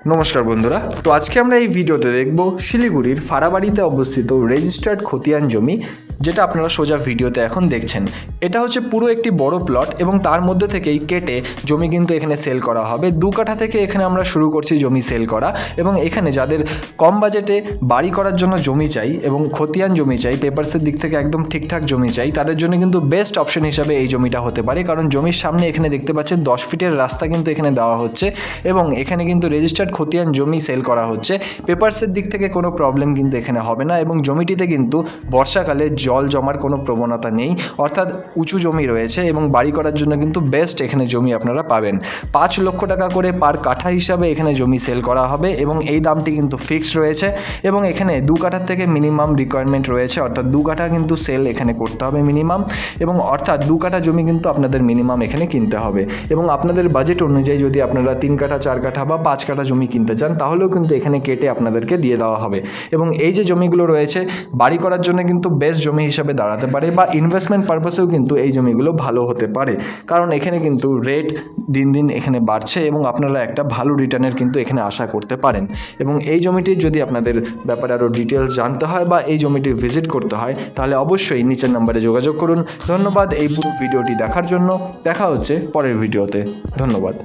নমস্কার বন্ধুরা, তো আজকে আমরা এই ভিডিওতে দেখব শিলিগুড়ির ফারাবাড়িতে অবস্থিত রেজিস্টার্ড খতিয়ান জমি, যেটা আপনারা সোজা ভিডিওতে এখন দেখছেন। এটা হচ্ছে পুরো একটি বড় প্লট এবং তার মধ্যে থেকেই কেটে জমি কিন্তু এখানে সেল করা হবে। 2 কাঠা থেকে এখানে আমরা শুরু করছি জমি সেল করা। এবং এখানে যাদের কম বাজেটে বাড়ি করার জন্য জমি চাই এবং খতিয়ান জমি চাই, পেপারসের দিক থেকে একদম ঠিকঠাক জমি চাই, তাদের জন্য কিন্তু বেস্ট অপশন হিসাবে এই জমিটা হতে পারে। কারণ জমির সামনে এখানে দেখতে পাচ্ছেন 10 ফিটের রাস্তা কিন্তু এখানে দেওয়া হচ্ছে এবং এখানে কিন্তু রেজিস্টার্ড খতিয়ান জমি সেল করা হচ্ছে। পেপারসের দিক থেকে কোনো প্রবলেম কিন্তু এখানে হবে না এবং জমিটিতে কিন্তু বর্ষাকালে জল জমার কোনো প্রবণতা নেই, অর্থাৎ উঁচু জমি রয়েছে এবং বাড়ি করার জন্য কিন্তু বেস্ট এখানে জমি আপনারা পাবেন। 5 লক্ষ টাকা করে পার কাঠা হিসাবে এখানে জমি সেল করা হবে এবং এই দামটি কিন্তু ফিক্সড রয়েছে। এবং এখানে 2 কাঠার থেকে মিনিমাম রিকোয়ারমেন্ট রয়েছে, অর্থাৎ 2 কাঠা কিন্তু সেল এখানে করতে হবে মিনিমাম, এবং অর্থাৎ 2 কাঠা জমি কিন্তু আপনাদের মিনিমাম এখানে কিনতে হবে। এবং আপনাদের বাজেট অনুযায়ী যদি আপনারা 3 কাঠা 4 কাঠা বা 5 কাঠা জমি কিনতে চান তাহলেও কিন্তু এখানে কেটে আপনাদেরকে দিয়ে দেওয়া হবে। এবং এই যে জমিগুলো রয়েছে বাড়ি করার জন্য কিন্তু বেস্ট জমি হিসাবে দাঁড়াতে পারে, বা ইনভেস্টমেন্ট পারপাসেও কিন্তু এই জমিগুলো ভালো হতে পারে। কারণ এখানে কিন্তু রেট দিন দিন এখানে বাড়ছে এবং আপনারা একটা ভালো রিটার্নের কিন্তু এখানে আশা করতে পারেন। এবং এই জমিটির যদি আপনাদের ব্যাপারে আরও ডিটেলস জানতে হয় বা এই জমিটি ভিজিট করতে হয় তাহলে অবশ্যই নিচের নাম্বারে যোগাযোগ করুন। ধন্যবাদ এই পুরো ভিডিওটি দেখার জন্য। দেখা হচ্ছে পরের ভিডিওতে। ধন্যবাদ।